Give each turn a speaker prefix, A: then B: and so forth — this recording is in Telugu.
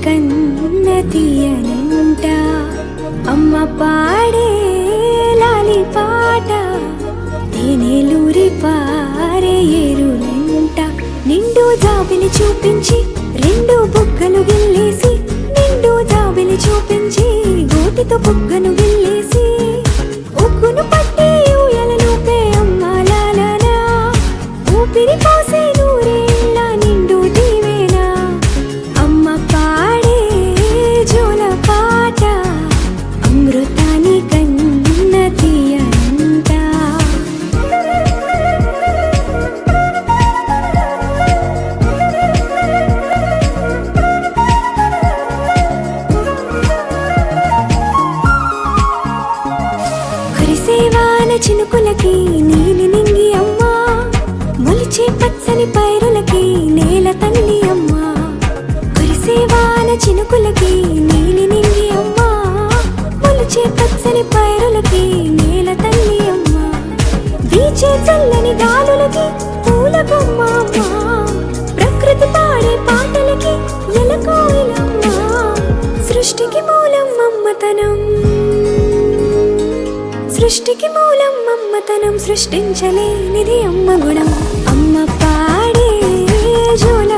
A: కన్న తీయనంట అమ్మ పాడే లాలి పాట తేనెలూరి పారే ఏరులంట నిండు జాబిలి చూపించి రెండు బుగ్గలు గిల్లేసి నిండు జాబిలి చూపించి గోటితో బుగ్గను గిల్లేసి ఉగ్గును పట్టి ఊయలను పే అమ్మ లాలనా ఊపిరి పోసే నూరేళ్ళ నిండు దీవేనా అమ్మ పాడే జోల పాట అమృతాని కన్న తీయనంట కురిసేవాన చినుకులకి నీలి నింగి అమ్మా మొలిచే పచ్చని పైరులకి నేల తల్లి అమ్మా కురిసేవాన చినుకులకి నీలి నింగి అమ్మా మొలిచే పచ్చని పైరులకి నేల తల్లి అమ్మా వీచే చల్లని గాలులకి పూల బొమ్మ అమ్మా ప్రకృతి పాడే పాటలకి ఎలకోయిలమ్మా సృష్టికి మూలం మమ్మతనం సృష్టికి మూలం మమ్మతనం సృష్టించలేనిది అమ్మ గుణం అమ్మ పాడే జోల